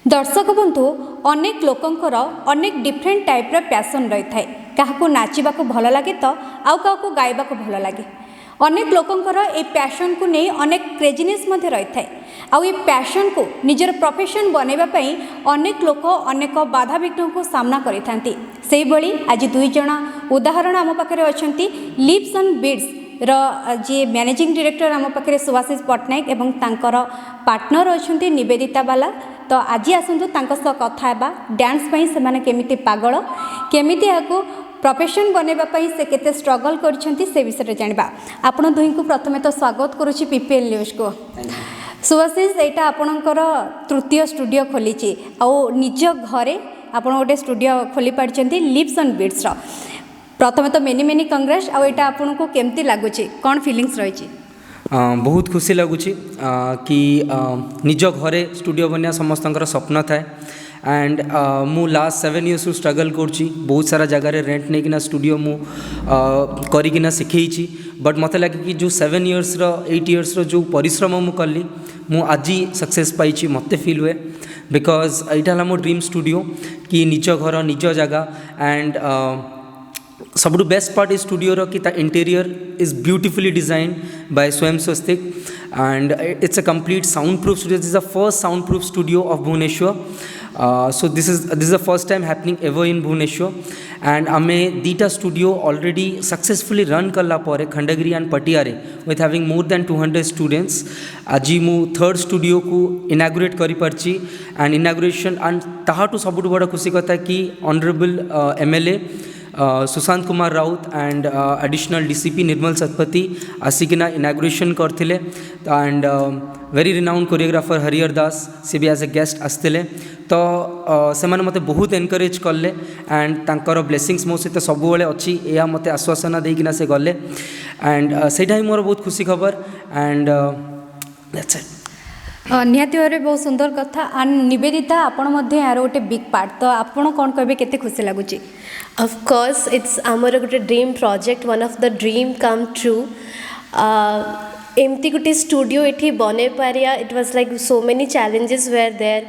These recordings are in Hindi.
दर्शक बंधु अनेक लोकंकर अनेक डिफरेंट टाइप्र पैसन रही है। क्या नाचवा भल लगे तो आउ क्या गायबा भल लगे। अनेक लोकंकर ए पैशन को नहीं अनेक क्रेजीनेस रही है। आउ ये पैशन को निजर प्रोफेशन बनवाई अनेक लोक अनेक बाधा विघ्न को सामना करिथांती। सेही भली आज दुई जना उदाहरण आम पाखे अच्छा लिप्स एंड बीड्स जी मैनेजिंग डायरेक्टर आम पाखे सुभाषिष पट्टनायक एवं तांकर पार्टनर अच्छा निवेदिता बाला। तो आज आसतु कथा हेबा डांस पई से माने केमिति पागल केमिति आको प्रोफेशन बनवाई से केते स्ट्रगल करछंती से विषय जानबा। आपण दुई को प्रथमे तो स्वागत करुछि पीपीएल न्यूज को। सुभाषिष एटा आपणकर तृतीय स्टूडियो खोली आ निज घरे आपण गोटे स्टूडियो खोली पार्छंती लिप्स एंड बीड्स। प्रथमे तो मेनी मेनी कंग्रेस आ एटा आपन को केमती लागुछि कोन फीलिंग्स रही? बहुत खुशी लगुच कि निज घरे स्टूडियो बनया समस्तंकर स्वप्न थाए। एंड मु लास्ट 7 years स्ट्रगल करुँची बहुत सारा जगार रेंट नहीं किना स्टूडियो मु करिकिना शिखेची। बट मत लगे कि जो 7 years 8 years जो परिश्रम मु कली मु आज सक्सेस पाई मत फील हुए। बिकॉज यहाँ मो ड्रीम स्टूडियो कि निज घर निज जगह। एंड सबुठ बेस्ट पार्ट इज स्टूडियो रो कि interior is beautifully designed by Swayam Swastik. And it's a complete soundproof studio. This is the first soundproof studio of Bhubaneswar. So this is the first time happening ever in Bhubaneswar. And आमे दीटा स्टूडियो ऑलरेडी सक्सेसफुली रन कला परे खंडगिरी एंड पटियारे with having more than 200 students. आज मु थर्ड स्टूडियो को इनागुरेट करि परची। एंड इनागुरेशन एंड ताहाटू सबुठ बड़ खुशी कथा कि honourable MLA Sushant Kumar Raut and additional DCP Nirmal Satapathy आसिकिना इनागुरेशन करते। And very renowned choreographer Harihar Das सी भी एज ए गेस्ट आसते। तो से मैंने मत बहुत एनकरेज कले। एंड तांकर ब्लेसिंग्स मो सहित सबुबले अच्छी या मत आश्वासना देकिना से गले। एंड सेटा ही मोर बहुत खुशी खबर। And that's it. निहाती भाव बहुत सुंदर कथा। एंड निवेदिता आपण यार गोटे बिग पार्ट। तो आपण कौन कहे केते खुशी लगुच? Of course, it's आमर गोटे dream project, one of the dream come true. एमती गोटे स्टूडियो ये बने पारिया। It was like so many challenges where there.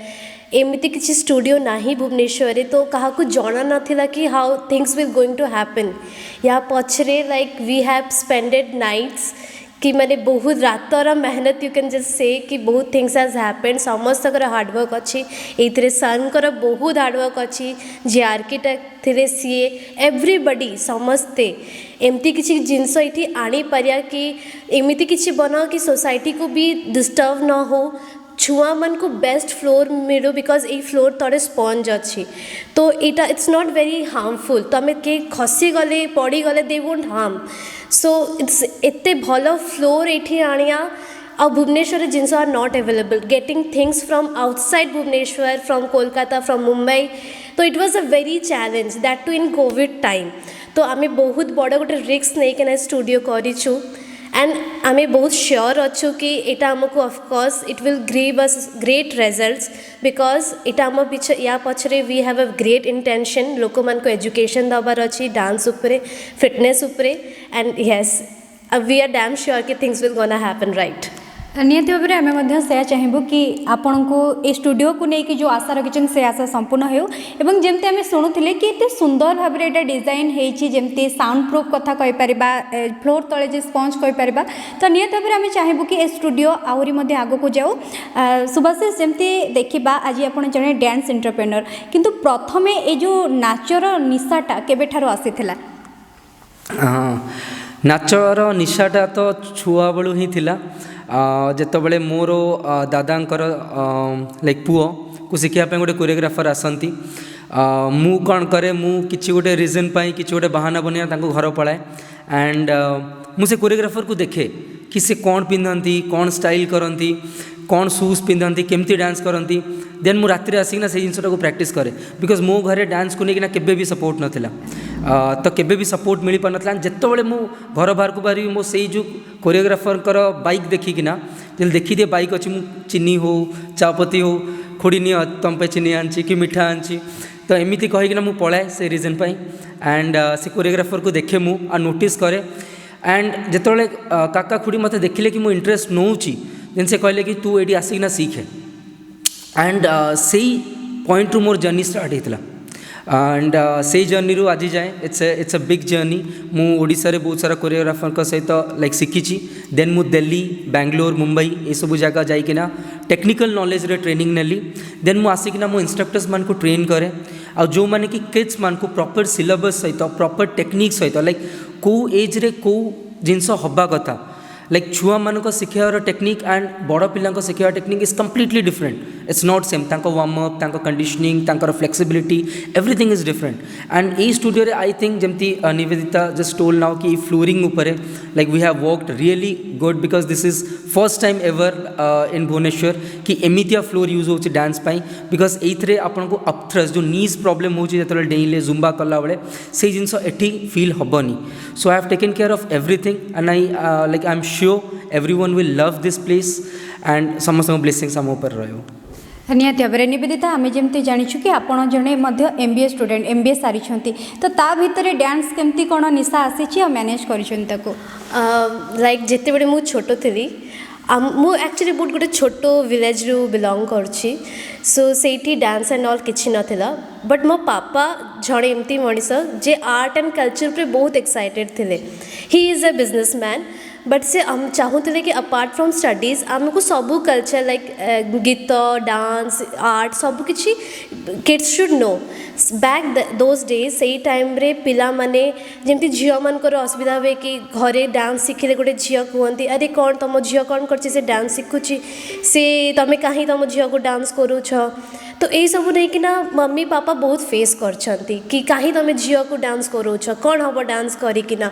एमती किसी स्टूडियो नाही भुवनेश्वर तो क्या जना नाथिला कि how things will going to happen. या पछरे like we have spended nights कि मैंने बहुत रातर मेहनत यू कैन जस्ट से कि बहुत थिंग्स हैज हैपेंड। समस्त हार्डवर्क अच्छी ये सर बहुत हार्डवर्क अच्छी जी आर्किटेक्ट थे सी एवरीबडी समस्ते एमती किसी जिनस ये आनी पारिया कि एमती किसी बनाओ कि सोसाइटी को भी डिस्टर्ब न हो। छुआ मन को बेस्ट फ्लोर मिलो बिकॉज ये फ्लोर तले स्पंज अच्छी। तो यहाँ इट्स नॉट वेरी हार्मफुल। तो आम के खसी गले पड़ी गले they won't harm. So it's एते भल फ्लोर ये आनिया। आ भुवनेश्वर जिनस are not available getting things from outside Bhubaneswar from Kolkata from Mumbai. तो it was a very challenge that too in covid time. तो आम बहुत बड़ गोटे रिस्क नहीं ना स्टूडियो करूँ। एंड आम बहुत श्योर अच्छु कि यहाँ आमको of course it will give us great results because यहाँ आम पीछे या पछरे we have a great intention लोक मान को एजुकेशन दबार अच्छी डांस उपरे फिटनेस उपरे। And yes we are damn sure कि things will gonna happen right. निहाती भाव में आम से चाहबू कि आपण को ये स्टूडियो को लेकिन जो आशा रखिंट से आशा संपूर्ण हो। एवं जमती आम शुणुले कि एत सुंदर भाव में डिजाइन होती साउंड प्रूफ कथा कहीपर फ्लोर तले जो स्पंज कहीपर। तो निहाती भाव में आम चाहबू कि स्टूडियो आहरी आग को जाऊ। सुभाषिष जमती देखा आज आप जड़े डांस एंटरप्रेन्योर किंतु प्रथमे ये जो नाचर निशाटा केबेठारु आसीथिला? नाचर निशाटा तो छुआ बेलू ही थिला। जितेबाला मोर दादांकर लाइक पुओ को शिखापी गोटे कोरियोग्राफर आसती। मु कौन करे मु किसी गोटे रिजन पाई किसी गोटे बहाना बनिया घर पलाए। एंड मुझे कोरियोग्राफर को देखे कि से कौन पिंधती कौन स्टाइल करती कौन शूज पिंधती केमती डांस करती। देन मु रात्रि आसिकिना से जिनटा को प्रैक्टिस करे बिकॉज मो घरे डांस को लेकिन केबे भी सपोर्ट नाला। तो केबे भी सपोर्ट मिल पार ना। जितेबाला मु घर बाहर को बाहरी मो से जो कोरियोग्राफर बाइक देखिकिना जो देखी दिए बाइक अच्छी मु चीनी हो चापती हो खोड़ी नि तुम पे चीनी आनी कि मिठा आनी। तो एमती कहीकिना मु पलाए से रिजन पाई। एंड से कोरियोग्राफर को देखे मु आ नोटिस करे। एंड जितेबाला काका खुड़ी मत देखिले कि मो इंटरेस्ट नौची देन से कहले कि तू ये आसिकिना सीखे। एंड से पॉइंट रु मोर जर्नी स्टार्ट होता एंड से जर्नी रू आज जाए इट्स अ बिग जर्नी मु ओडिशा रे बहुत सारा कोरियोग्राफर सहित लाइक शिखी देन मु दिल्ली बेंगलोर मुंबई ये सब जगह जाइकिना टेक्निकल नॉलेज रे ट्रेनिंग नेली देन मु आसिकिना मो इंस्ट्रक्टर्स मान को ट्रेन करे आ जो माने कि किड्स मान को प्रॉपर सिलेबस सहित प्रॉपर टेक्निक सहित लाइक को एज रे को जिनस हवा कथा लाइक छुआ मान शिखार टेक्निक एंड बड़ पिला शिखार technique is completely different it's not same warm up conditioning flexibility everything is different and ये स्टूडियो रे आई थिंक जमती निवेदिता जस्ट टोल नाउ कि फ्लोरिंग उपरे like we have worked really good because this is first time ever in Bhubaneswar कि एमितिया फ्लोर यूज हो डांस पाई बिकॉज एइथरे आपन को अपथ्रस जो नीज प्रॉब्लम हो जेतले डेइले जुम्बा कला बेले से जिनस एठी फील हबनी so I have taken care of everything and I like I am sure everyone will love this place and समस्त ब्लेसिंग्स आम ऊपर रहो निहाती भाव में निवेदिता आम जमी जाचु कि आपड़ जड़े MBA स्टूडेंट MBA सारी तो ता भितर डांस केमती कौन निशा आसी मैनेज कर लाइक जिते बड़े मुझे छोट थी मु एक्चुअली बहुत गोटे छोट विलेज रु बिलोंग करुँची सो से डांस एंड ऑल किसी नाला बट मो पापा जड़े एमती मनीष जे आर्ट एंड कल्चर पे बहुत एक्साइटेड थे he is a businessman but से हम चाहूले कि अपार्ट फ्रॉम स्टडीज आमको सबू कल्चर लाइक गीत डांस आर्ट सब किसी kids should know back those days से टाइम रे पिला माने जमती झील मानकर असुविधा हुए कि घरे डांस शिखिले गोटे झील कहती अरे कौन तुम झील कौन कर डांस शिखुची से तुम कहीं तुम झील को डांस करूछ तो यही सब नहीं कि ना मम्मी पापा बहुत फेस करछंती कि कहीं तुम झील को डांस करूछ कौन हम डांस करिकिना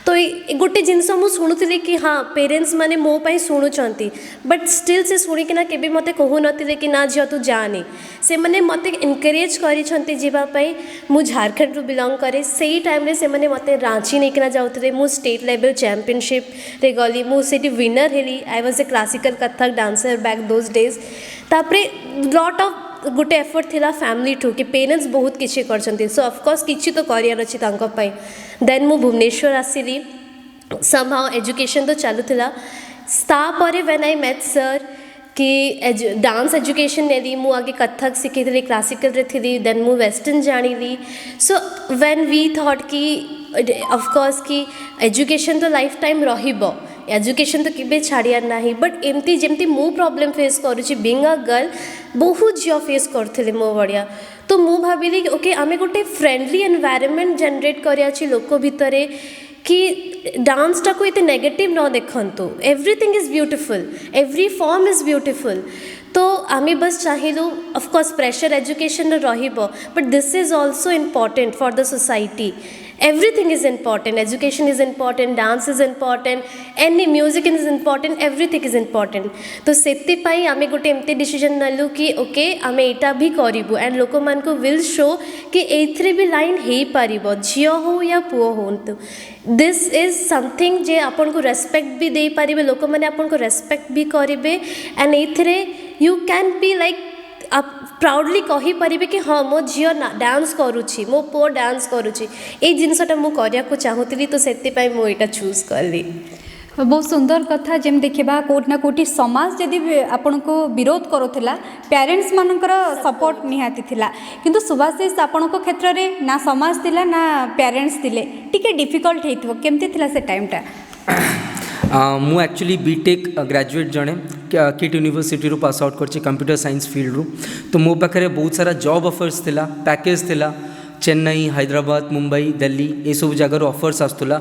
तो गोटे जिनस मु शुणुली कि हाँ पेरेंट्स माने मो पाई शुणुचंती बट स्टिल से शुणिकिना केबे मते कहू नथिले कि ना झील तू जानी से माने मते एनकरेज करिसंती जीवा पाई मु झारखंड रु बिलोंग करे सेही टाइम रे से माने मते रांची नेकिना जाउतले मु स्टेट लेवल चैंपियनशिप रे गली मु सेठी विनर हेली I was a classical Kathak dancer back those days तापरे लॉट ऑफ गोटे एफर्ट थिला फैमिली ठू कि पेरेंट्स बहुत किसी करछंती सो ऑफकोर्स किसी तो करियर अछि तांको पाई देन मु भुवनेश्वर आसिली समहाउ एजुकेशन तो चलुला तापर व्हेन आई मेट सर कि डांस एजुकेशन नेली मु आगे कथक शिखी थी क्लासिकल रे थी देन मु वेस्टर्न जानी सो व्हेन वी थॉट कि ऑफकोर्स कि एजुकेशन तो लाइफ टाइम रहिबो एजुकेशन तो केबे छाड़ियार नाही बट एमती जमती मु प्रॉब्लम फेस करुची बीइंग अ गर्ल बहुत झियो फेस करथिले मो बड़िया तो मु भाबिली कि ओके आमे गोटे फ्रेंडली एनवायरनमेंट जनरेट करिया छी लोक भितरे कि डांस टाको इते नेगेटिव न देखंतु everything is beautiful every form is beautiful तो आमे बस चाहिलु ऑफ कोर्स प्रेशर एजुकेशन रहिबो but this is also important for the society everything is important education is important dance is important any music is important everything is important तो सेति पाई आमे गोटे एमती डिसीजन नलु कि ओके आमे एटा भी करिवु एंड लोक मान को विल शो कि एथरे भी लाइन हेई पारिबो झियो हो या पुओ होंतु दिस इज समथिंग जे आपन को रेस्पेक्ट भी दे पारिबे लोक माने आपन को रेस्पेक्ट भी करिवे एंड एथरे यू कैन बी लाइक आप प्राउडली कही पारिबे कि हाँ मो झियो डांस करुची मो पुओ डांस करुची ए जिनसटा मु करिया को चाहूली तो सेति पाई मु एटा चूज करली बहुत सुंदर कथा जेम देखा कोट ना कोटी समाज जदि आपण को विरोध करूला पेरेंट्स मानकर सपोर्ट निहाती थिला किंतु सुभाषिष आपण को क्षेत्र में ना समाज थिला ना पेरेंट्स थिले टिके डिफिकल्ट हेइथबो केमती थिला से टाइमटा मु एक्चुअली बीटेक ग्रेजुएट जड़े किट यूनिवर्सिटी रू पास आउट कर कंप्यूटर साइंस फील्ड रू तो मो पाखे बहुत सारा जॉब ऑफर्स थिला पैकेज थिला चेन्नई हैदराबाद मुंबई दिल्ली ये सब जगह ऑफर्स आसुला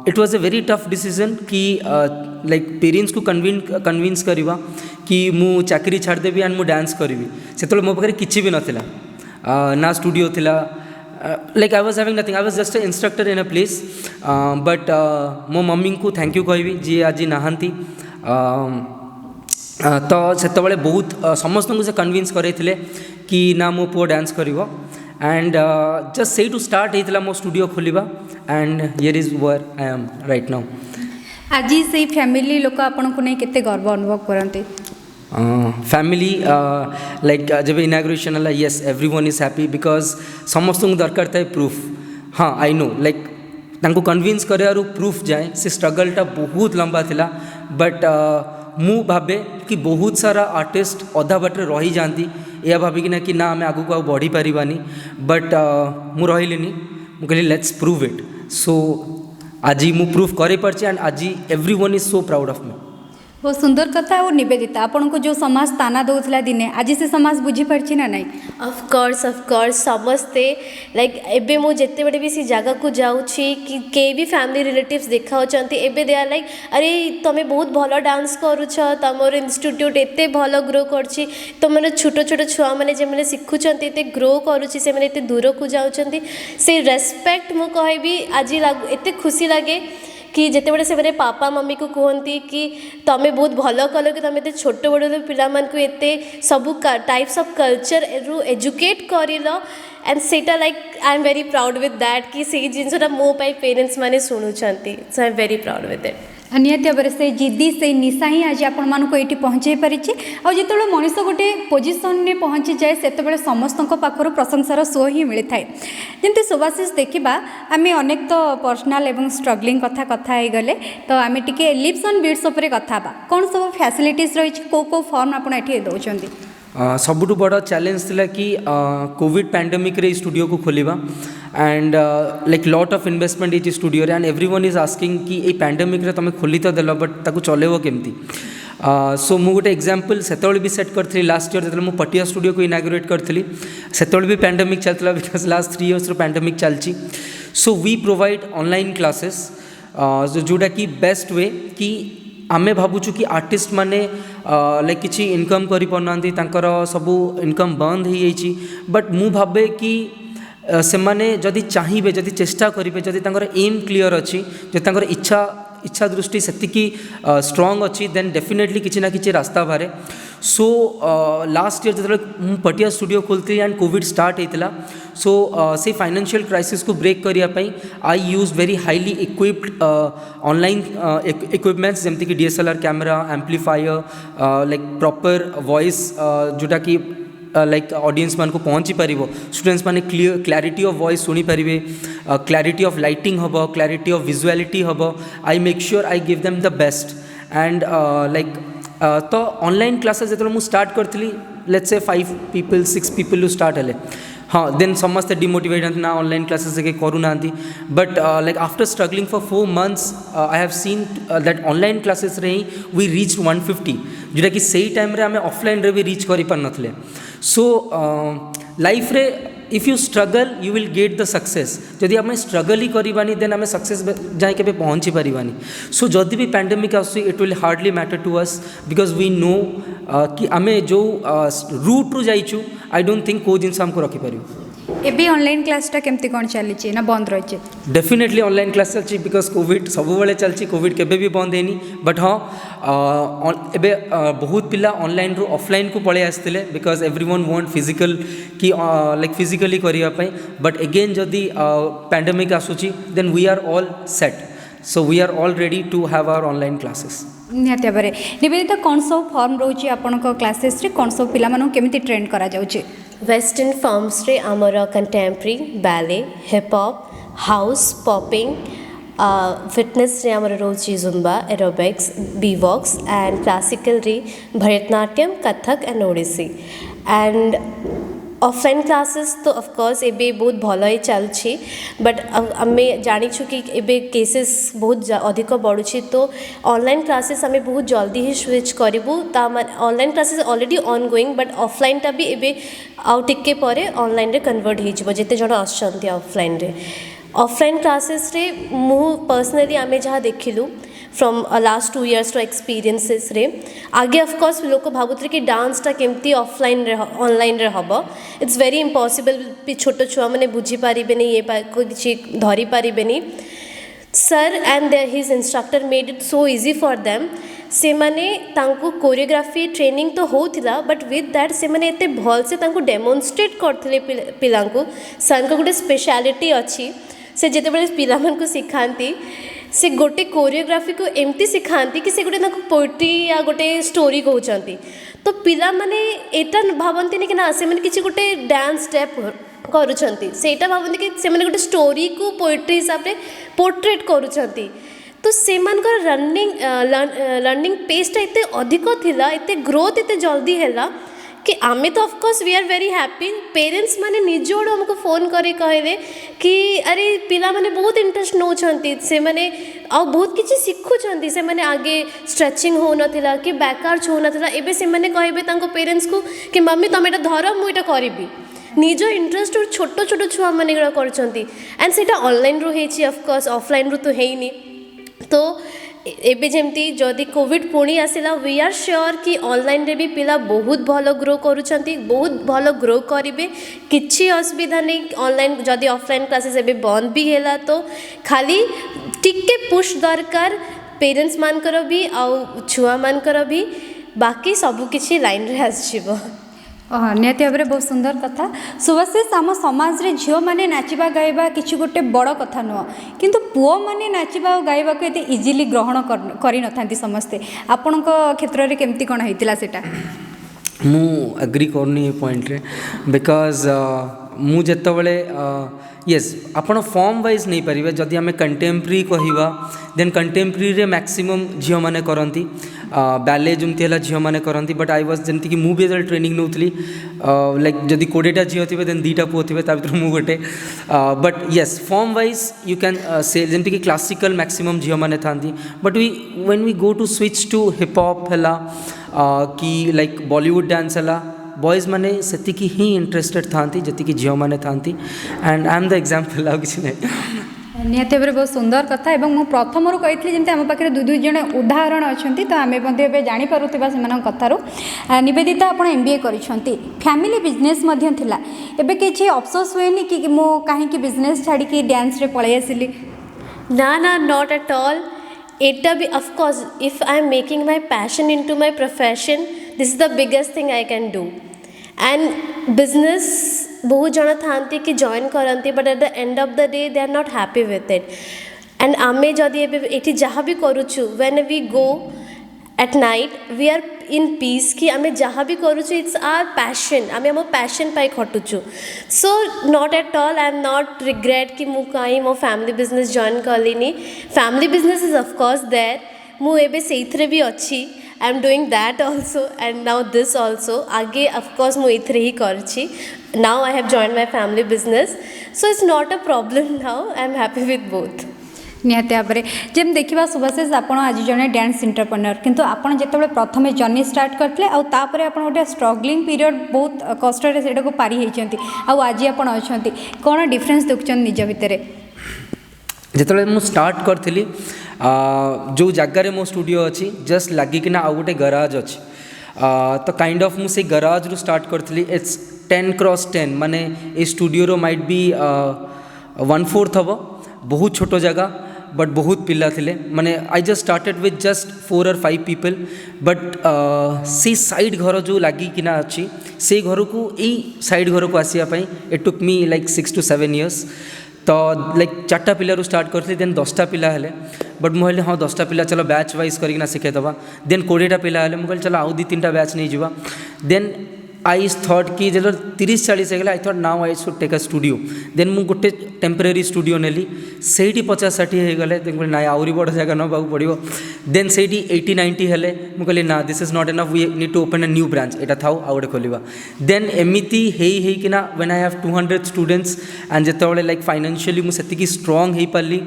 it was a very tough decision कि लाइक पेरेंट्स को कन्विन्स करवा कि मु चाकरी छाड़देवी एंड मु डांस करी से मो पाखे किसी भी नाला ना स्टूडियो थिला like I was having nothing I was just a instructor in a place but मो मम्मी को थैंक यू कहबी जी आज नहांती तो से बहुत समस्त को से कन्विन्स करते कि ना मो पुओ डांस करिवो एंड जस्ट से टू स्टार्ट होता मो स्टूडियो खोलिबा and here is where I am right now आज से फैमिली लोक आपन को नहीं केते गर्व अनुभव करते फैमिली लाइक जब इनाग्रेशन है yes everyone is happy because समस्त को दरकार था प्रूफ हाँ आई नो लाइक तांको कन्विन्स करार प्रूफ जाए से स्ट्रगलटा बहुत लंबा थिला बट मु भावे कि बहुत सारा आर्टिस्ट अधा बाटे रही जाती या भाविकिना कि ना आम आगू बढ़ी पारानी बट मु रही मु कहली लेट्स प्रूव इट सो आज मु प्रूव कर पार्ची एंड आज every one is so proud of me बहुत सुंदर कथा और निवेदिता आपन को जो समाज ताना दौला दिने आज से समाज बुझी पारछि ना नहीं ऑफ कोर्स समस्ते लाइक एबे मु जेते बड़े भी सी जगह को जाउछि कि के भी फैमिली रिलेटिव्स देखा चंती एबे दे आर लाइक अरे तमे बहुत भलो डांस करूछ तमर इंस्टीट्यूट एते भलो ग्रो करछि तमने छोटो छोटो छुआ माने जे माने सिखु चंती एते ग्रो करूछि से माने एते दूर को जाउचंती से रेस्पेक्ट मु कहबी आज एते खुशी लागे कि जिते बड़े से पापा मम्मी को कहती कि तुम्हें बहुत भल कल कि तुम एत छोट बड़ पिला मानकु एते सब टाइप्स ऑफ कल्चर रु एजुकेट करिल एंड सेटा like I am very proud with that कि से जिनसा मो पेरेंट्स माने शुणुचंती so I am very proud with that निहत भाव से जिद्दी से निशा ही आज आपण मानक ये पहुँचे पारी जो मनीष गोटे पोजिशन में पहुँची जाए से समस्त पाखर प्रशंसार सो ही मिलता है जमी सुभाषिष देखा आम अनेक तो पर्सनाल एवं स्ट्रगलिंग कथा हो गले तो आम टे लिप्स एंड बीट्स उपर कथा कौन सब फैसिलिटीज रही कौ फॉर्म आपड़ ये दौरान सबुठ बड़ चैलेंज थिला कि कोविड पैंडेमिक रे स्टूडियो को खोलिबा and like lot of investment is studio and everyone is asking कि ये पैंडेमिक रे तुम खोली तो देल बट ताकू चलेबो केमती सो मु गोटे एग्जांपल सेतोल भी सेट करथि लास्ट ईयर जब पटिया स्टूडियो को इनागुरेट करथि सेतोल भी पैंडेमिक चलता बिकॉज लास्ट 3 इयर्स रो पैंडेमिक चलची so we provide online classes जोटा कि बेस्ट वे कि आमे भावुचु कि आर्टिस्ट माने लाइक किसी इनकम करि पनांती तांकर सबु इनकम बंद हो जाइए बट मु भावे कि से माने जदि चाहिए जदि चेष्टा करेंगे जदि तांकर एम क्लियर अच्छी जदि तांकर इच्छा दृष्टि सेतिकी स्ट्रांग अच्छी देन डेफिनेटली किसी ना किसी रास्ता बाहर सो लास्ट ईयर जो पटिया स्टूडियो खोलती एंड कोविड स्टार्ट होता सो से फाइनेंशियल क्राइसिस को ब्रेक करने I use very highly equipped online equipments जमती कि DSLR camera amplifier like proper voice जोटा कि लाइक ऑडियंस मान को पहुँची पार स्टूडेंट्स माने क्लैरिटी ऑफ वॉइस शुणी पारे क्लैरिटी ऑफ लाइटिंग हम क्लैरिटी ऑफ विजुअलिटी हम I make sure I give them the best and like तो ऑनलाइन क्लासेस जो स्टार्ट करी let's say 5 people 6 people start हेले हाँ देन समस्ते डिमोटिवेट ना ऑनलाइन क्लासेस करूना but like after struggling for 4 months I have seen that online classes रे ही वी रीच 150 जोटा कि सही टाइम रे आम ऑफलाइन रे भी रीच करि पार नथले सो लाइफ रे if you struggle you will get the success जदि आम स्ट्रगल ही करवानी देन आम सक्सेस जाए के पहुँची पारानी सो जदि भी पैंडेमिक आस it will hardly matter to us because we know कि आम जो रूट रू जाइचु आई डोंट थिंक को जिन हमको रखिपर एबी ऑनलाइन क्लासटा केमती कौन चली ना बंद रही डेफिनेटली ऑनलाइन क्लास चलती बिकॉज कोविड सब बेले चलती कोविड केबे भी बंद है बट हाँ एबे बहुत पिला ऑनलाइन रू ऑफलाइन को पड़े आसते बिकॉज एवरीवन वांट फिजिकल कि लाइक फिजिकली करने बट अगेन जदि पैंडेमिक आसूची then we are all set so we are all ready to have our online classes निहत भाव निवेदिता कौन सब फॉर्म रोचे आपण क्लासेस रे कौन सब पिला मानू केमिति ट्रेन करा जाउचे वेस्टर्न फॉर्म्स रे आमर contemporary ballet hip hop house popping fitness रे आमर रोची जुम्बा एरोबिक्स बीवॉक्स एंड क्लासिकल रे Bharatanatyam Kathak and Odissi and offline classes तो ऑफकोर्स एबे बहुत भल ही चलछि बट आम जानिछु कि एबे केसेस बहुत अधिक बढ़ुछि तो ऑनलाइन क्लासेस आम बहुत जल्दी ही स्विच करूँ online classes already on going but ऑफलाइनटा भी एबे आउ टिके परे ऑनलाइन रे कन्वर्ट हो जिते जन आसछन्ती ऑफलाइन रे ऑफलाइन क्लासेस रे मु पर्सनली आम जहाँ देखिलु फ्रॉम लास्ट 2 years एक्सपीरियंसेस रे आगे ऑफकोर्स लोक भावुले कि डांसटा केमती ऑफलाइन रे ऑनलाइन रे हम इट्स वेरी इम्पॉसिबल छोट छुआ मैंने बुझी पारे ये किसी धरी पारे sir and his instructor made it so easy for them से माने तांको कोरियोग्राफी ट्रेनिंग तो होता बट विथ दैट से माने एते भल से तांको डेमोन्स्ट्रेट करथिले पिलांको सर को गोटे स्पेशलिटी अच्छी से जिते बड़े पिला को सिखाती से गोटे कोरियोग्राफी को एमती सिखाती कि से गोटे पोएट्री या गोटे स्टोरी कहते तो पिला माने एटा भावती कि ना से माने किसी गोटे डांस स्टेप करुँच से भावती कि से माने गोटे स्टोरी को पोएट्री हिसाब से पोर्ट्रेट करुँच तो सेमानकर लर्निंग पेसटा एते अधिक थिला, एते ग्रोथ एते जल्दी हैला कि आमे तो of course we are very happy. Parents माने निज आड़ हमको फोन करे कहले कि अरे पिला माने बहुत इंटरेस्ट नौछंती, से माने आ बहुत किछि शिखुछंती, से माने आगे स्ट्रेचिंग हो नथिला कि बैक आर्च हो नथिला, एबे से माने कहबे तांको पेरेंट्स को कि मम्मी तुम एटा धर मु एटा करिबी। निज इंटरेस्ट और छोट छोट छुआ माने करछंती एंड सेटा ऑनलाइन रो हेछि, ऑफकोर्स ऑफलाइन रो तो हेइनी। तो एबे जेमती जदि कोविड पुणी आसिला वी आर श्योर कि ऑनलाइन रे भी पिला बहुत भलो ग्रो करूछंती, बहुत भलो ग्रो करिवे, किछि असुविधा नहीं। ऑनलाइन जदि ऑफलाइन क्लासेस एबे बंद भी हैला तो खाली टिके पुश दरकार पेरेंट्स मानकर भी आउ छुआ मानकर भी, बाकी सब किछि लाइन रे आसीबो। निहती भाव में बहुत सुंदर कथा। सुभाषिष आम समाज रे झील मैंने नाचवा गाइबा किसी गोटे बड़ कथा नुह, किंतु पुओ मैंने नाचवा गाइबा को एते इजिली ग्रहण कर न समस्ते। आपण क्षेत्र में केमती कौन होता सेटा? मु एग्री करनी पॉइंट रे बिकॉज मु जेतबले येस आपण फॉर्म वाइज नहीं पारे जदि आम कंटेम्प्रेरी कहवा देन कंटेम्प्रेरी रे मैक्सिमम झील मैंने करती बैले जमती है झील मैंने करती, बट आई वाज जमती कि मु भी ट्रेनिंग नौली लाइक जदि 20टा झील थे देन 2टा पुओ थे मु गोटे, but yes form wise you can say जमती कि क्लासिकल मैक्सिमम झील मैंने था, but when we go to switch to hip hop है कि लाइक बॉलीवुड डांस है बॉयज मैंने से ही इंटरेस्टेड था जी झील मैंने था and I am the example आ कि नहीं। निहती भाव में बहुत सुंदर कथा। एवं मुझे प्रथम कही जमी आम पाखे दुई जन उदाहरण अच्छा तो आम जापर से कथार निवेदिता आप MBA कर फैमिली बिजनेस थिला, एबे किसी अफसोस हुए कि मु कहीं बिजनेस छाड़ी डांस रे पलि आसिली? ना ना नॉट एट ऑल। एटा भी of course if I am making my passion into my profession this is the biggest thing I can do. And business बहुत जन था कि जॉइन करती but at the end of the day they are not happy with it. And आमे जदि ये जहाँ भी करुचु when we go at night we are in peace कि आमे जहाँ भी करुचु इट्स आवर पैशन, आमे आम पैशन पाई खटुचु। So not at all I am not regret कि मु कहीं मो फैमिली बिजनेस जॉइन कलिनी। Family business is of course there, मु एबे सेइथरे भी अच्छी, I am doing that also and now this also. आगे ऑफकोर्स मु इथरे ही करछि। Now I have join my family business so it's not a problem now, I am happy with both. निहती भाव में जब देखा सुभाषिष आप आज जड़े डांस एंटरप्रेन्योर, किंतु आपड़ जिते प्रथम जर्नी स्टार्ट करते आउे आप गोटे स्ट्रगलिंग पीरियड बहुत कष्ट से पारी होती आज आप अच्छा कौन डिफरेन्स देखुं निज भितर? जिते मुझे स्टार्ट करी जो जगार मो स्टूडियो अच्छी जस्ट लगिकिना आउ गोटे गराज अच्छी तो काइंड ऑफ मुझे गराज रू स्टार्ट करी। इट्स 10x10 माने ए स्टूडियो रो माइट बी 1/4 हम बहुत छोट जगह बट बहुत पिला थिले माने I just started with just 4 or 5 people but से साइड घर जो लगी किना अच्छी से घर को यही साइड घर को आसापी it took me like 6 to 7 years। तो लाइक 4टा पिलू स्टार्ट करती देन 10टा पिला हेले बट मुझे हाँ 10टा पिला चलो बैच वाइज करना शिखेदबा देन 20टा पिला हेले मुझे चलो आउ 2-3टा बैच नहीं जावा देन आई थॉट कि जो 30-40 होगा I thought now I should take a studio then मु गोटे टेम्परेरी स्टूडियो नेली से 50-60 होगले देन ना आउरी बड़ जगह ना पड़ो देन से 80-90 हेले मु कहली ना this is not enough we need to open a new branch एटा थाउ आउ गोटे खोलिबा देन एमिति हेकिना when I have 200 students and जिते लाइक फाइनेंशियली मु सेतिकी स्ट्रांग हो पारली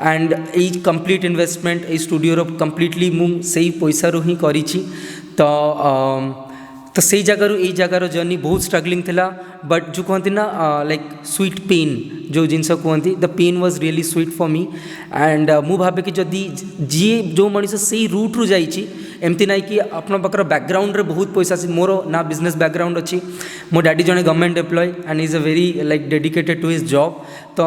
एंड ये कंप्लीट इन्वेस्टमेंट ये स्टूडियो कंप्लीटली मु से पैसा रू ही करी तो से जगार जर्नी बहुत स्ट्रगलिंग थिला बट जो कहती ना लाइक स्वीट पेन जो जिनस कहती the pain was really sweet for me and मु भावे कि जदि जी जो मनीष से रूट रू जाइए एमती ना कि अपना पाखर बैकग्राउंड रे बहुत पैसा मोर ना बिजनेस बैकग्राउंड अच्छी मो डैडी जने government employ and is a very like dedicated to his job तो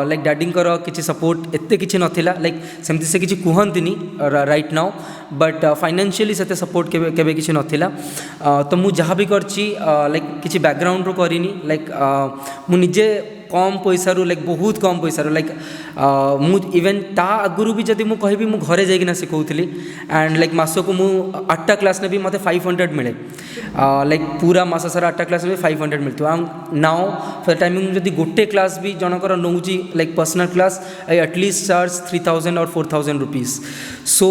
लाइक डैडींकर किसी सपोर्ट एते किसी नथिला लाइक सेमती से किसी कहतनी राइट नाउ बट फाइनेंशियली से सपोर्ट केबे किसी नथिला तो मु जहाँ भी करची लाइक किसी बैकग्राउंड रू करिनी लाइक मु निजे कम पैसा लाइक बहुत कम पैसा लाइक मु इवेन ता आगुरी भी जब मुझे कहि मु घरे जाइना शिखाऊली एंड लाइक मास को मु 8टा क्लास ने भी मत 500 मिले लाइक पूरा मास सारा 8टा क्लास में 500 मिलता एंड नाउ फॉर टाइमिंग जब गोटे क्लास भी जनकर नौ like personal class I at least charge 3000 और 4000 rupees so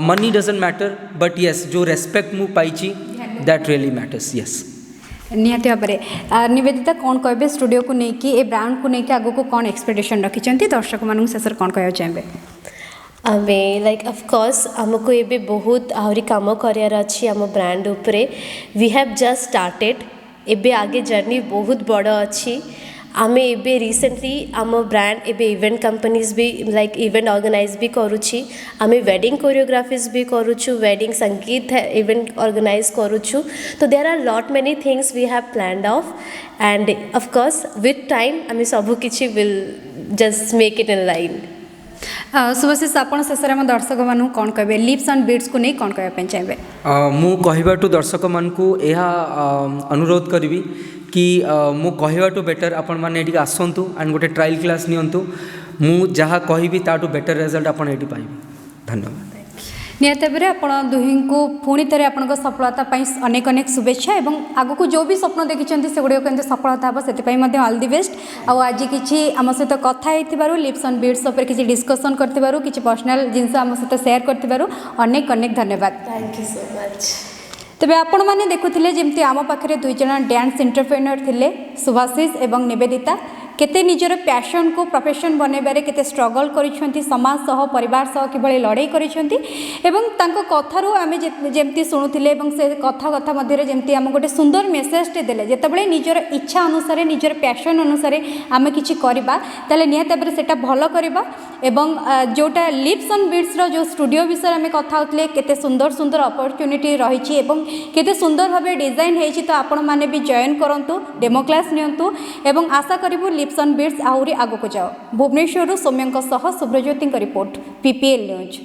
money doesn't matter but yes जो रेस्पेक्ट मु पाई दैट रियली मैटर्स येस निहाती भाव में निवेदिता कौन कहे स्टूडियो को लेकिन ए ब्रांड को लेकिन आगो को कौन एक्सपेक्टेशन रखिंट दर्शक मानक शेष कौन कह चाहिए आमे लाइक ऑफकोर्स आमको ये बहुत आहरी काम करार अच्छी आम ब्रांड उपरे वी हैव जस्ट स्टार्टेड एबे आगे जर्नी बहुत बड़ अच्छी आमे एबे रिसेंटली आम ब्रांड एबे इवेंट कंपनीज भी लाइक इवेंट ऑर्गेनाइज भी करुछि आमे वेडिंग कोरियोग्राफीज भी करुछु वेडिंग संगीत इवेंट ऑर्गेनाइज करुछु तो there are lot many things we have planned of and of course with time आमे सबु किछि will just make it in line Subhashish आप शेष में दर्शक मानू कौन कहे लिप्स एंड बीट्स को नहीं कौन कहना चाहिए मु कहबाटू दर्शक मानकू यह अनुरोध करी कि मु कहबाटू बेटर आपण मैंने ये आसतु एंड गोटे ट्रायल क्लास नियंतु मु जहाँ कहि ताठू बेटर रिजल्ट आपण ये पाइबे धन्यवाद निहत भाव आप दुही को पुणी थे आप सफलता अनेक अनेक शुभेच्छा और आग को जो भी स्वप्न देखिं से गुड़िक केमती सफलता हम से ऑल दि बेस्ट आज किसी आम सहित कथा लिप्स एंड बीट्स पर किसी डिस्कसन कर किसी पर्सनाल जिनस आम सहित शेयर कर अनेक अनेक धन्यवाद थैंक यू सो मच तेज आपण मैंने देखुले जमी आम पाखे दुई जन डांस एंटरप्रेन्योर थे सुभाषिष और निवेदिता केते निजर पैशन को प्रोफेशन बनैबारे केते स्ट्रगल करिसेंती समाज सह परिवार सह किभଳି लड़ाई करिसेंती एवं तांको कथारू आमे जेमती सुनुथिले एवं से कथा मध्य जेमती आम गोटे सुंदर मेसेज टे देले जेतेबेले निजर इच्छा अनुसार निजर पैशन अनुसार आमे किछि करबा ताले निहात भाबरे सेटा भलो करबा एवं जोटा लिप्स एंड बीट्स रो जो स्टूडियो विषय आमे कथा होतले केते सुंदर सुंदर अपॉर्चुनिटी रहिछि एवं केते सुंदर भाबे डिजाइन हेछि तो आपण माने भी जॉइन करंतु डेमो क्लास नियंतु एवं आशा करिवु लिप्स एंड बीट्स आहरी आगो को जाओ Bhubaneswar सौम्यों Subhrajyoti report PPL news.